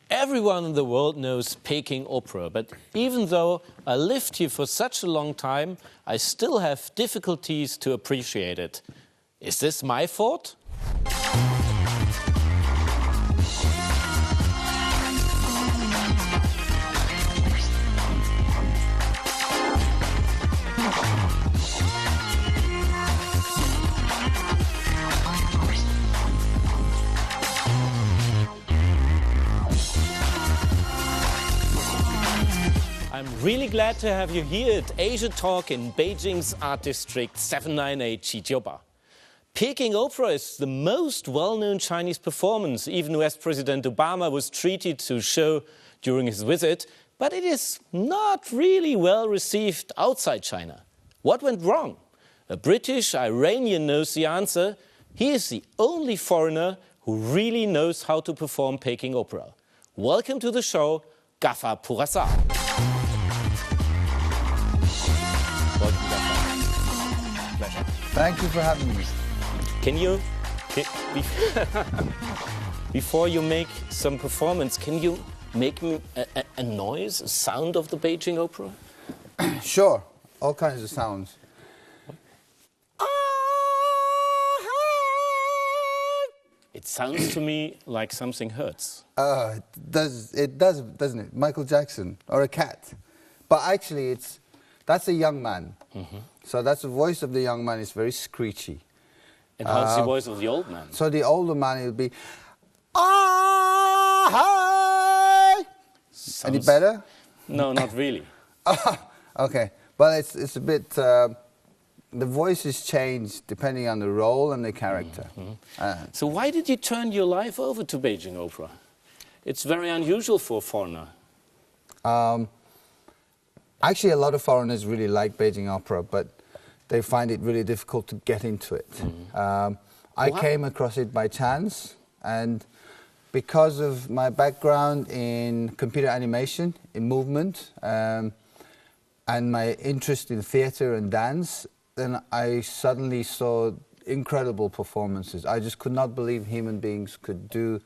Everyone in the world knows Peking Opera, but even though I lived here for such a long time, I still have difficulties to appreciate it. Is this my fault? I'm really glad to have you here at Asia Talk in Beijing's Art District 798 Qijioba. Peking Opera is the most well-known Chinese performance even US President Obama was treated to show during his visit, but it is not really well received outside China. What went wrong? A British Iranian knows the answer. He is the only foreigner who really knows how to perform Peking Opera. Welcome to the show, Ghaffar Pourazar. Thank you for having me. Before you make some performance, can you make me a noise, a sound of the Beijing Opera? Sure, all kinds of sounds. It sounds to me like something hurts. It does, doesn't it? Michael Jackson or a cat. But actually, that's a young man. Mm-hmm. So that's the voice of the young man is very screechy. And how's the voice of the old man? So the older man, it would be, hi! Any better? No, not really. Okay, well, it's a bit, the voice is changed depending on the role and the character. Mm-hmm. So why did you turn your life over to Beijing Opera? It's very unusual for a foreigner. Actually, a lot of foreigners really like Beijing Opera, but they find it really difficult to get into it. Mm-hmm. I came across it by chance, and because of my background in computer animation, in movement, and my interest in theater and dance, then I suddenly saw incredible performances. I just could not believe human beings could do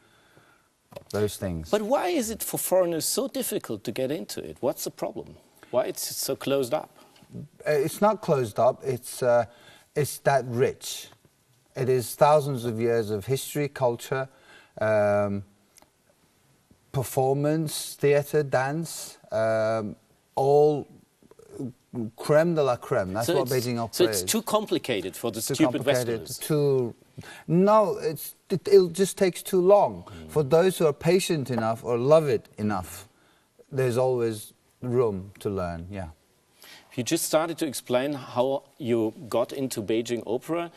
those things. But why is it for foreigners so difficult to get into it? What's the problem? Why it's so closed up? It's not closed up. It's that rich. It is thousands of years of history, culture, performance, theatre, dance, all creme de la creme. That's what Beijing Opera is. So it's too complicated for the stupid Westerners? No, it just takes too long. For those who are patient enough or love it enough, there's always room to learn, yeah. You just started to explain how you got into Beijing Opera.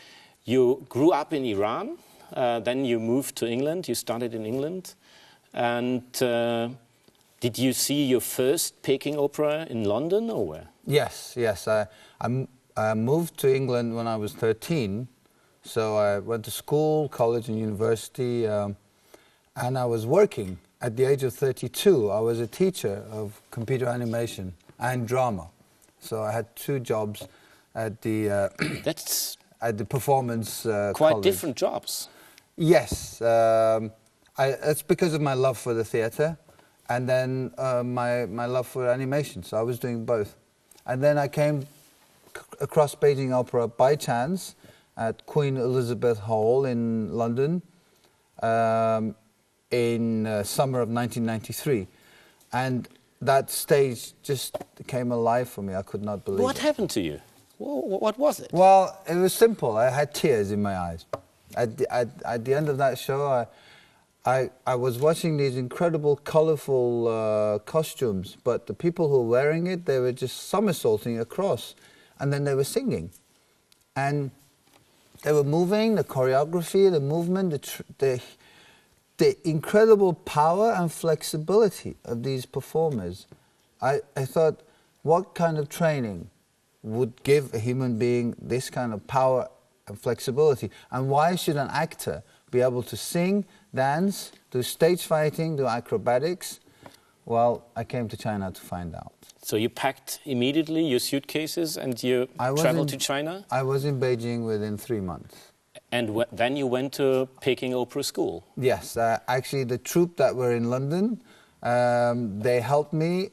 You grew up in Iran, then you moved to England, you started in England. And did you see your first Peking Opera in London or where? Yes. I moved to England when I was 13. So I went to school, college and university, and I was working. At the age of 32, I was a teacher of computer animation and drama. So I had 2 jobs at the at the performance quite college. Different jobs. Yes, it's because of my love for the theatre, and then my love for animation. So I was doing both, and then I came across Beijing Opera by chance at Queen Elizabeth Hall in London in summer of 1993, and that stage just came alive for me. I could not believe it. What happened to you? What was it? Well, it was simple. I had tears in my eyes. At the end of that show, I was watching these incredible, colourful costumes, but the people who were wearing it, they were just somersaulting across, and then they were singing. And they were moving, the choreography, the movement, the incredible power and flexibility of these performers. I thought, what kind of training would give a human being this kind of power and flexibility? And why should an actor be able to sing, dance, do stage fighting, do acrobatics? Well, I came to China to find out. So you packed immediately your suitcases and you traveled to China? I was in Beijing within 3 months. And then you went to Peking Opera School. Yes, actually the troupe that were in London, they helped me,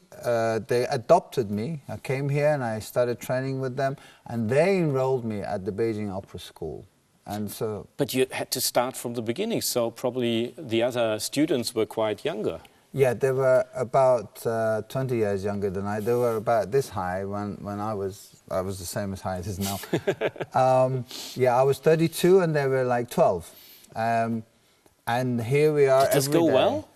they adopted me. I came here and I started training with them, and they enrolled me at the Beijing Opera School. And so, but you had to start from the beginning, so probably the other students were quite younger. Yeah, they were about 20 years younger than I. They were about this high when I was the same as high as now. Yeah, I was 32 and they were like 12. And here we are. Did this go well?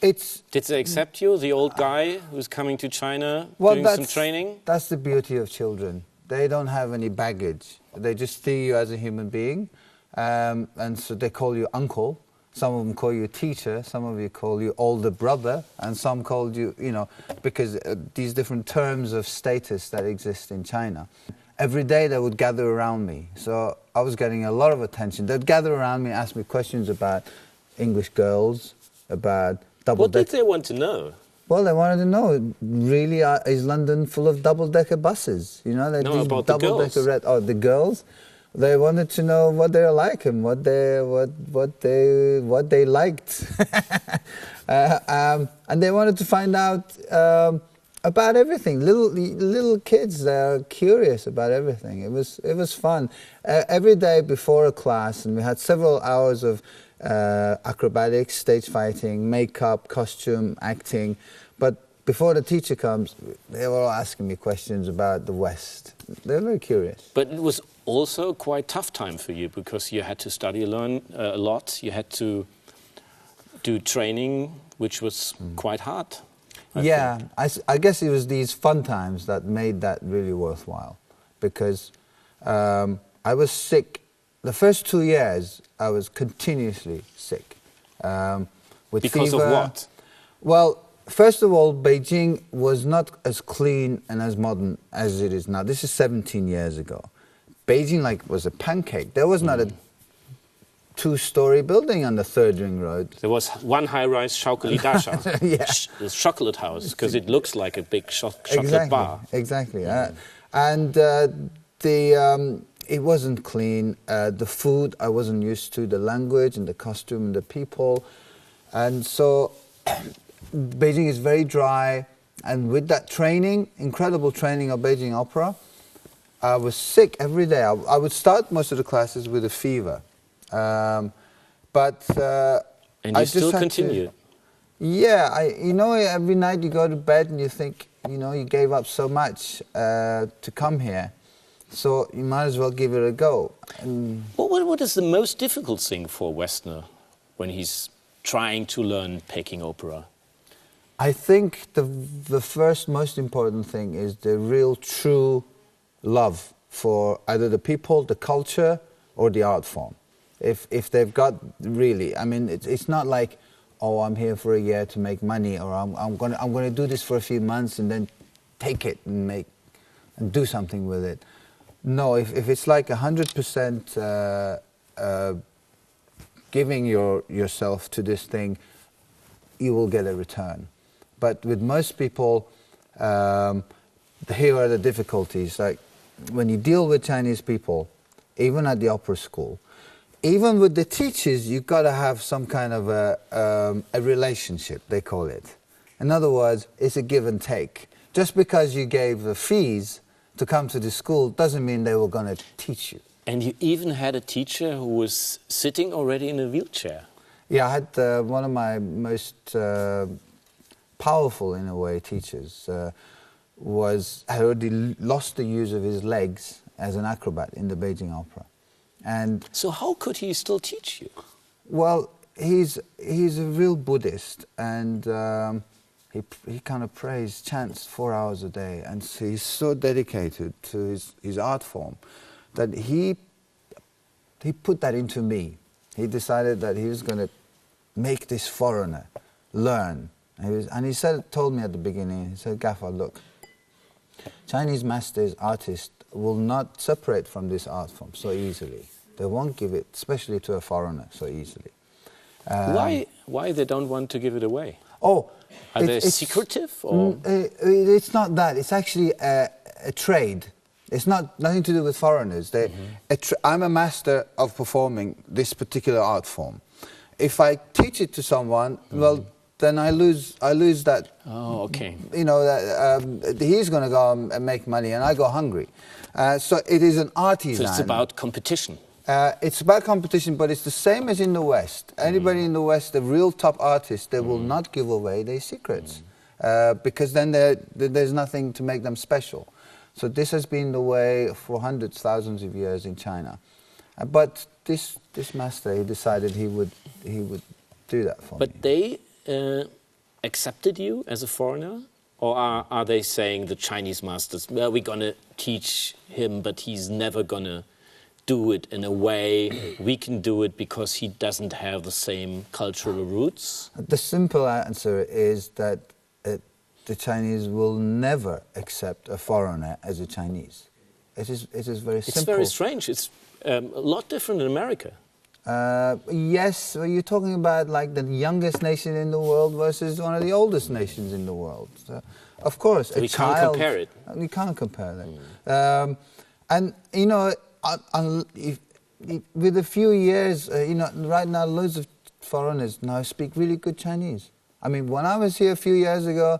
Did they accept you, the old guy who's coming to China, doing some training? That's the beauty of children. They don't have any baggage. They just see you as a human being. And so they call you uncle. Some of them call you teacher, some of you call you older brother, and some called you, you know, because these different terms of status that exist in China. Every day they would gather around me, so I was getting a lot of attention. They'd gather around me and ask me questions about English girls, about double-decker. What did they want to know? Well, they wanted to know, really, is London full of double-decker buses? You know, no, about the girls. The girls. They wanted to know what they're like and what they liked, and they wanted to find out about everything. Little kids, they're curious about everything. It was fun. Every day before a class, and we had several hours of acrobatics, stage fighting, makeup, costume, acting. But before the teacher comes, they were all asking me questions about the West. They're very curious. But it was also quite tough time for you because you had to study, learn a lot. You had to do training, which was quite hard. Yeah, I guess it was these fun times that made that really worthwhile. Because I was sick. The first 2 years, I was continuously sick. With because fever. of what? Well, first of all, Beijing was not as clean and as modern as it is now. This is 17 years ago. Beijing was a pancake. There was not a two-story building on the Third Ring Road. There was one high-rise Schaukelidasha, the chocolate house, because it looks like a big chocolate bar. Exactly. And it wasn't clean. The food, I wasn't used to, the language and the costume and the people. And so Beijing is very dry. And with that training, incredible training of Beijing Opera, I was sick every day. I would start most of the classes with a fever. And you still continued? Yeah, you know, every night you go to bed and you think, you know, you gave up so much to come here. So you might as well give it a go. What is the most difficult thing for a Westerner when he's trying to learn Peking Opera? I think the first most important thing is the real true love for either the people, the culture, or the art form. If they've got really, I mean, it's not like, oh, I'm here for a year to make money, or I'm gonna do this for a few months and then take it and do something with it. No, if it's like 100% giving yourself to this thing, you will get a return. But with most people, here are the difficulties. Like when you deal with Chinese people, even at the opera school, even with the teachers, you've got to have some kind of a relationship, they call it. In other words, it's a give and take. Just because you gave the fees to come to the school doesn't mean they were going to teach you. And you even had a teacher who was sitting already in a wheelchair. Yeah, I had one of my most powerful, in a way, teachers had already lost the use of his legs as an acrobat in the Beijing Opera. And so how could he still teach you? Well, he's a real Buddhist, and he kind of prays, chants 4 hours a day, and so he's so dedicated to his art form that he put that into me. He decided that he was going to make this foreigner learn. And he told me at the beginning, he said, Ghaffar, look, Chinese masters, artists, will not separate from this art form so easily. They won't give it, especially to a foreigner, so easily. Why they don't want to give it away? Oh, are they secretive? Or? It's not that. It's actually a trade. It's nothing to do with foreigners. I'm a master of performing this particular art form. If I teach it to someone, well, then I lose that. Oh, okay. You know, that he's going to go and make money, and I go hungry. So it is an artisan. So it's about competition. It's about competition, but it's the same as in the West. Anybody in the West, the real top artists, they will not give away their secrets because then there's nothing to make them special. So this has been the way for hundreds, thousands of years in China. But this master, he decided he would do that for me. But they accepted you as a foreigner? Or are they saying, the Chinese masters, well, we're going to teach him, but he's never going to do it in a way we can do it because he doesn't have the same cultural roots? The simple answer is that the Chinese will never accept a foreigner as a Chinese. It is very simple. It's very strange. It's a lot different in America. Yes, well, you're talking about like the youngest nation in the world versus one of the oldest nations in the world. So, of course, so we can't compare it. We can't compare them. And you know, with a few years, you know, right now, loads of foreigners now speak really good Chinese. I mean, when I was here a few years ago,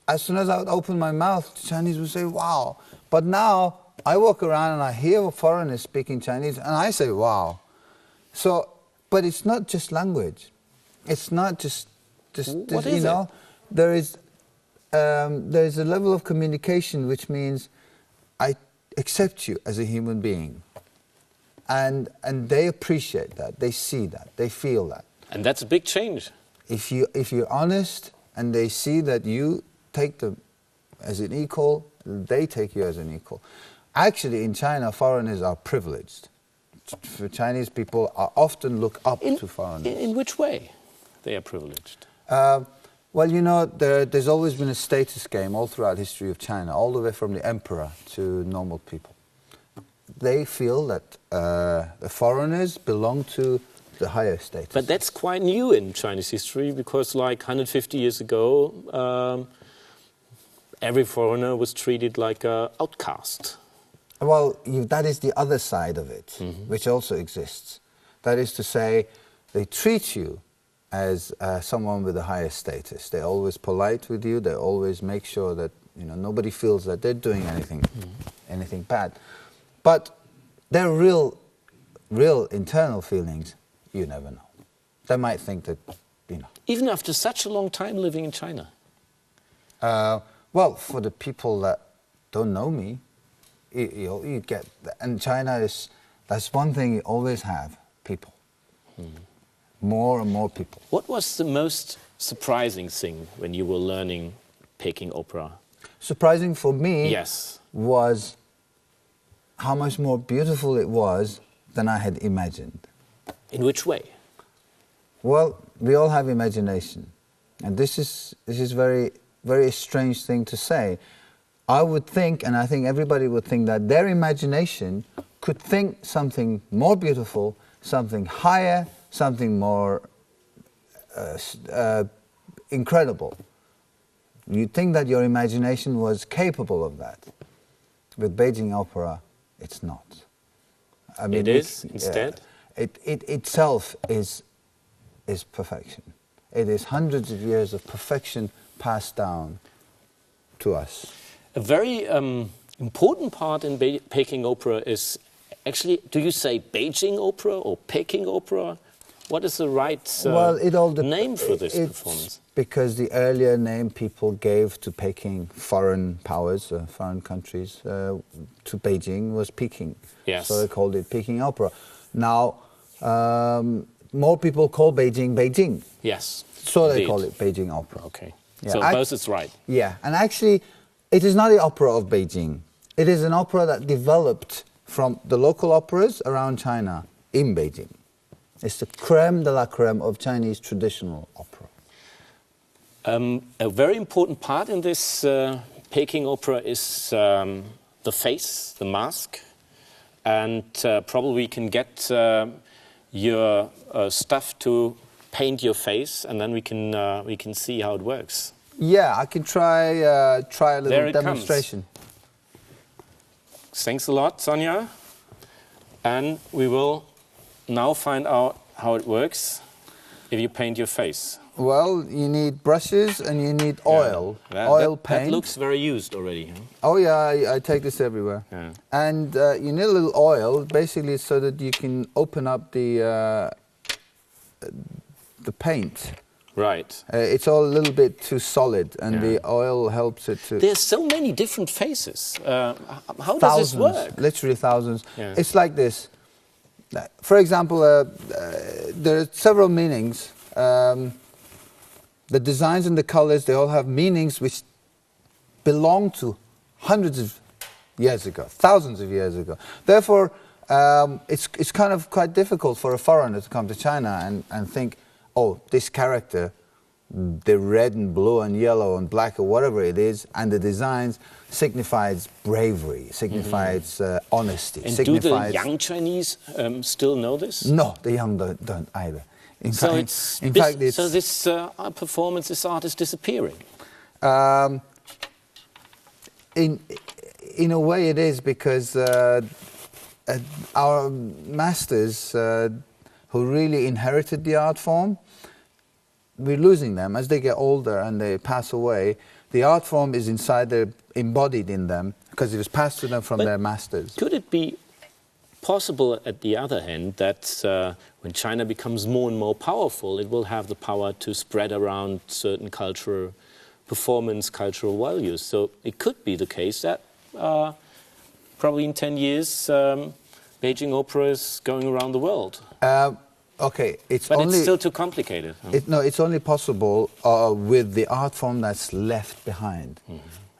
as soon as I would open my mouth, the Chinese would say, "Wow!" But now I walk around and I hear foreigners speaking Chinese, and I say, "Wow!" So, but it's not just language. It's not just what is you know. There is a level of communication which means I accept you as a human being, and they appreciate that. They see that. They feel that. And that's a big change. If you're honest and they see that you take them as an equal, they take you as an equal. Actually, in China, foreigners are privileged. For Chinese people often look up to foreigners. In which way they are privileged? Well, you know, there's always been a status game all throughout history of China, all the way from the emperor to normal people. They feel that the foreigners belong to the higher status. But that's quite new in Chinese history, because like 150 years ago, every foreigner was treated like an outcast. Well, that is the other side of it, which also exists. That is to say, they treat you as someone with a higher status. They're always polite with you. They always make sure that, you know, nobody feels that they're doing anything bad. But their real internal feelings, you never know. They might think that, you know. Even after such a long time living in China? Well, for the people that don't know me, you get, and China that's one thing you always have, people. More and more people. What was the most surprising thing when you were learning Peking Opera? Surprising for me, yes, was how much more beautiful it was than I had imagined. In which way? Well, we all have imagination, and this is very, very strange thing to say. I would think, and I think everybody would think, that their imagination could think something more beautiful, something higher, something more incredible. You'd think that your imagination was capable of that. With Beijing Opera, it's not. I mean, it is, instead? It itself is perfection. It is hundreds of years of perfection passed down to us. A very important part in Peking Opera is actually, do you say Beijing Opera or Peking Opera? What is the right name for this performance? Because the earlier name people gave to Peking, foreign powers, foreign countries, to Beijing was Peking. Yes. So they called it Peking Opera. Now, more people call Beijing Beijing. Yes. So they call it Beijing Opera. Okay. Yeah. So both is right. Yeah, and actually, it is not the opera of Beijing. It is an opera that developed from the local operas around China in Beijing. It's the crème de la crème of Chinese traditional opera. A very important part in this Peking Opera is the face, the mask, and probably we can get your stuff to paint your face, and then we can see how it works. Yeah, I can try a little demonstration. Thanks a lot, Sonja. And we will now find out how it works if you paint your face. Well, you need brushes and you need oil. Paint. That looks very used already. Huh? Oh yeah, I take this everywhere. Yeah. And you need a little oil, basically so that you can open up the paint. Right. It's all a little bit too solid, and the oil helps it to... There's so many different faces. How thousands, does this work? Literally thousands. Yeah. It's like this. For example, there are several meanings. The designs and the colors, they all have meanings which belong to hundreds of years ago, thousands of years ago. Therefore, it's kind of quite difficult for a foreigner to come to China and think, oh, this character, the red and blue and yellow and black or whatever it is, and the designs signifies bravery, signifies honesty. And do the young Chinese still know this? No, the young don't either. In fact, so this performance, this art is disappearing. In a way, it is, because our masters who really inherited the art form, we're losing them as they get older and they pass away. The art form is embodied in them because it was passed to them from their masters. Could it be possible, at the other hand, that when China becomes more and more powerful, it will have the power to spread around certain cultural performance, cultural values? So it could be the case that probably in 10 years, Beijing Opera is going around the world. Okay, it's still too complicated. Huh? No, it's only possible with the art form that's left behind.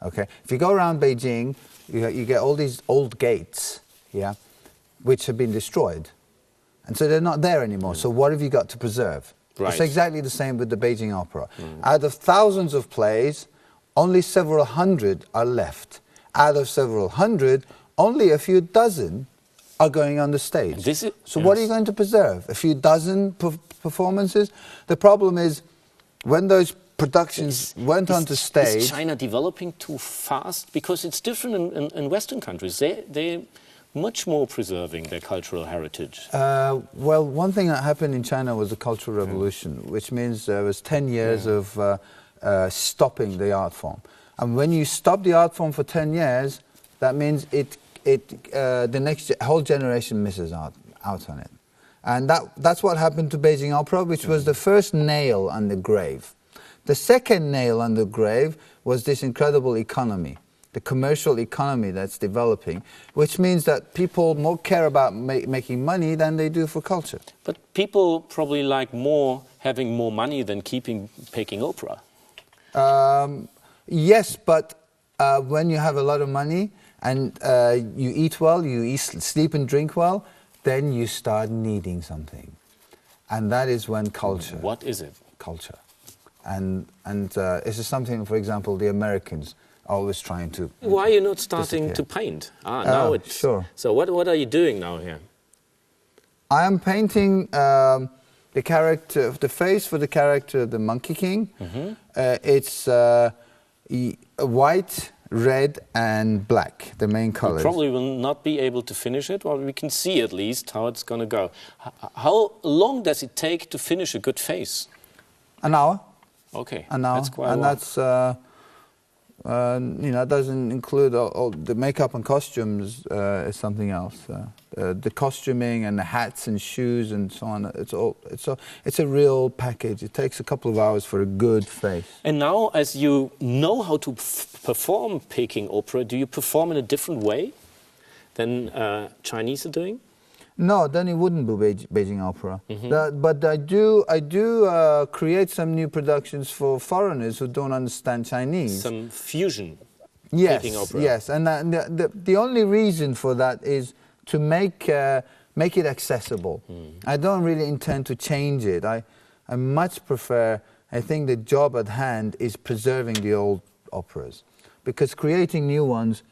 Okay, if you go around Beijing, you get all these old gates, which have been destroyed, and so they're not there anymore. So what have you got to preserve? Right. It's exactly the same with the Beijing Opera. Out of thousands of plays, only several hundred are left. Out of several hundred, only a few dozen are going on the stage. So what are you going to preserve? A few dozen performances? The problem is, when those productions went onto stage... Is China developing too fast? Because it's different in Western countries. They're much more preserving their cultural heritage. Well, one thing that happened in China was the Cultural Revolution, which means there was 10 years of stopping the art form. And when you stop the art form for 10 years, that means the next whole generation misses out on it. And that's what happened to Beijing Opera, which was the first nail on the grave. The second nail on the grave was this incredible economy, the commercial economy that's developing, which means that people more care about making money than they do for culture. But people probably like having more money than keeping Peking Opera. Yes, but when you have a lot of money and you eat well, you sleep and drink well, then you start needing something. And that is when culture... What is it? Culture. And this is something, for example, the Americans are always trying to... Why are you not starting to paint? Now it's... Sure. So what are you doing now here? I am painting the character, the face for the character of the Monkey King. It's white, red and black, the main colors. You probably will not be able to finish it, or we can see at least how it's going to go. How long does it take to finish a good face? An hour. Okay, an hour. That's quite and a while. That's it doesn't include all the makeup and costumes. Is something else. The costuming and the hats and shoes and so on. It's a real package. It takes a couple of hours for a good face. And now, as you know how to perform Peking Opera, do you perform in a different way than Chinese are doing? No, then it wouldn't be Beijing Opera. But I do create some new productions for foreigners who don't understand Chinese. Some fusion Peking Opera. Yes, and the only reason for that is to make it accessible. I don't really intend to change it. I much prefer, I think the job at hand is preserving the old operas. Because creating new ones,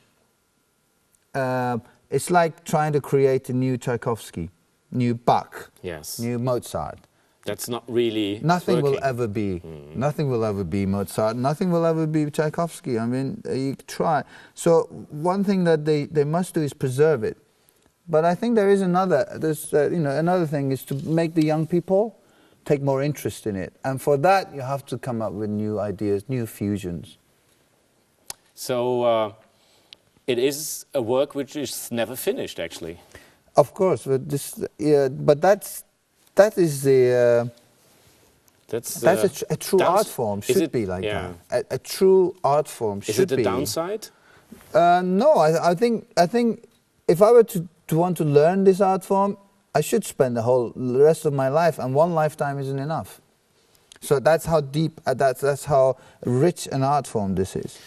it's like trying to create a new Tchaikovsky, new Bach, yes, new Mozart. That's not really Nothing will working. ever be. Nothing will ever be Mozart. Nothing will ever be Tchaikovsky. I mean, you try. So one thing that they must do is preserve it. But I think there is another. There's another thing is to make the young people take more interest in it, and for that you have to come up with new ideas, new fusions. So it is a work which is never finished, actually. Of course, but but that is the. That's a true art form. Should be like that. A true art form should be. Is it the downside? No, I think if I were to want to learn this art form, I should spend the rest of my life, and one lifetime isn't enough. So that's how deep, that's how rich an art form this is.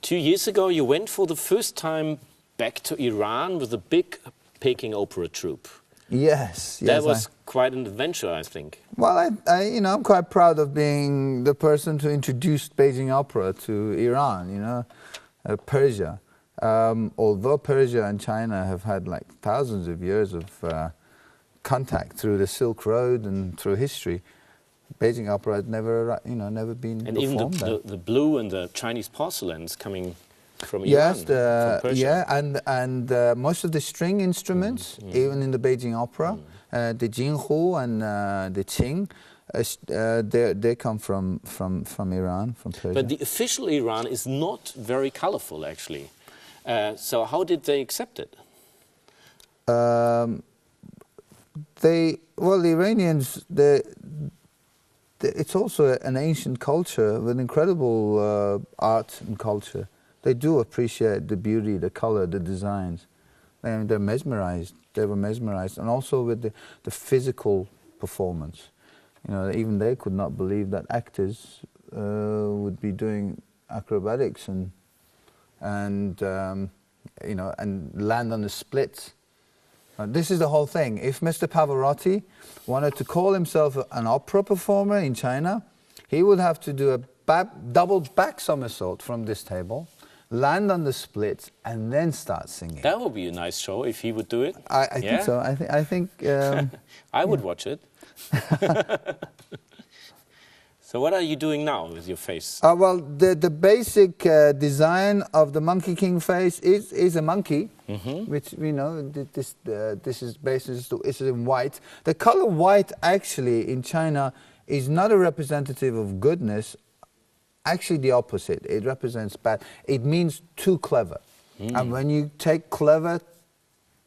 2 years ago, you went for the first time back to Iran with a big Peking Opera troupe. Yes, that was quite an adventure, I think. Well, I'm quite proud of being the person to introduce Beijing Opera to Iran. Persia. Although Persia and China have had like thousands of years of contact through the Silk Road and through history, Beijing Opera had never been and performed even there. the blue and the Chinese porcelains coming from Iran, yes, from Persia. yeah, and most of the string instruments, even in the Beijing Opera, the Jinghu and the Qing, they come from Iran, from Persia. But the official Iran is not very colorful, actually. So how did they accept it? The Iranians, it's also an ancient culture with incredible art and culture. They do appreciate the beauty, the color, the designs. They're mesmerized. They were mesmerized, and also with the physical performance. Even they could not believe that actors would be doing acrobatics and land on the splits. This is the whole thing. If Mr. Pavarotti wanted to call himself an opera performer in China, he would have to do a double back somersault from this table, land on the splits, and then start singing. That would be a nice show if he would do it. I think so. I think. I would watch it. So what are you doing now with your face? Well, the basic design of the Monkey King face is a monkey, which this is based is in white. The color white actually in China is not a representative of goodness. Actually, the opposite. It represents bad. It means too clever, and when you take clever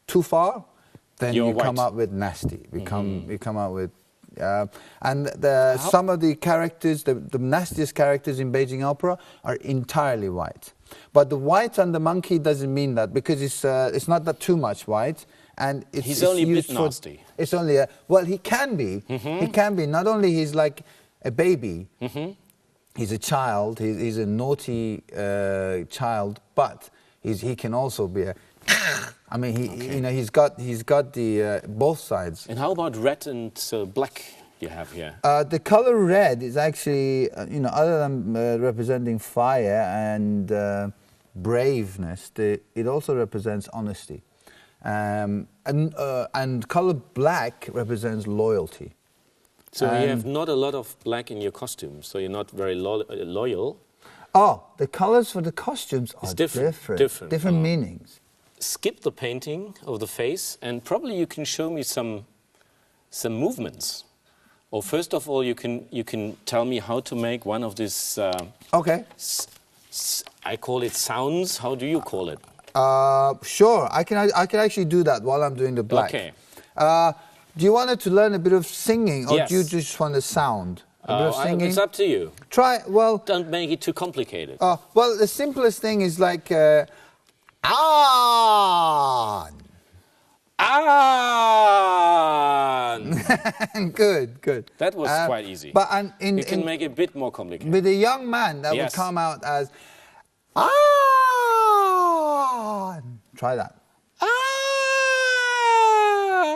too far, then you come out with nasty. You come out with. And some of the characters, the nastiest characters in Beijing Opera are entirely white. But the white on the monkey doesn't mean that, because it's not that too much white, and he's only a bit nasty. It's only he can be. He can be. Not only he's like a baby. He's a child. He's a naughty child, but he can also be a. I mean, he's got the both sides. And how about red and black you have here? The color red is actually, other than representing fire and braveness, it also represents honesty. And color black represents loyalty. So you have not a lot of black in your costume, so you're not very loyal. Oh, the colors for the costumes are different meanings. Skip the painting of the face, and probably you can show me some movements. Or first of all, you can tell me how to make one of these. Okay. I call it sounds. How do you call it? Sure, I can actually do that while I'm doing the black. Okay. Do you want to learn a bit of singing, or yes. do you just want the sound? A bit of singing? It's up to you. Try. Well. Don't make it too complicated. Well, the simplest thing is like. On. Good. That was quite easy. But you can make it a bit more complicated. With a young man, that would come out as on. Try that.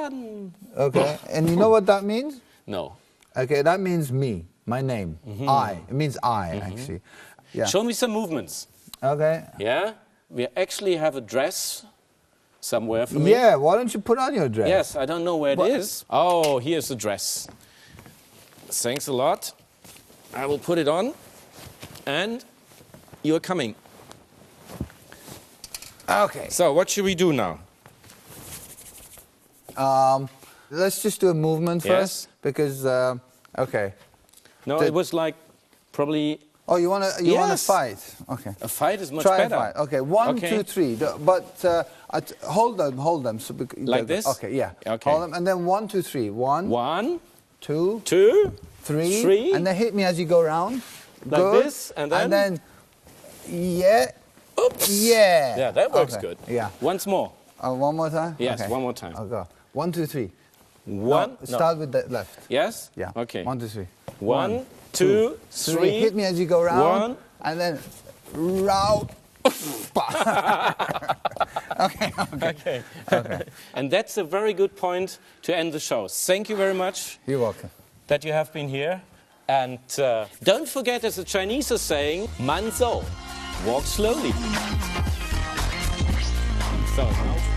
On. Okay, and you know what that means? No. Okay, that means me, my name. I. It means I, actually. Yeah. Show me some movements. Okay. Yeah? We actually have a dress somewhere for me. Yeah, why don't you put on your dress? Yes, I don't know where it is. Oh, here's the dress. Thanks a lot. I will put it on. And you're coming. Okay. So, what should we do now? Let's just do a movement first. Yes. Because, okay. No, it was like probably... Oh, you want to fight? Okay. A fight is much Try better. a fight. Okay, one, two, three. But hold them. So like this? Okay, yeah. Okay. Hold them, and then 1, 2, 3. 1, 2, 3. And then hit me as you go around. Like good. This, and then... And then, yeah. Oops. Yeah. Yeah, that works okay. good. Yeah. Once more. One more time? Yes, okay. one more time. I'll go. 1, 2, 3. Start with the left. Yes? Yeah. Okay. 1, 2, 3. 1, 2, 3. Hit me as you go round. 1. And then round. Okay. And that's a very good point to end the show. Thank you very much. You're welcome. That you have been here. And don't forget, as the Chinese are saying, 慢走, walk slowly. So now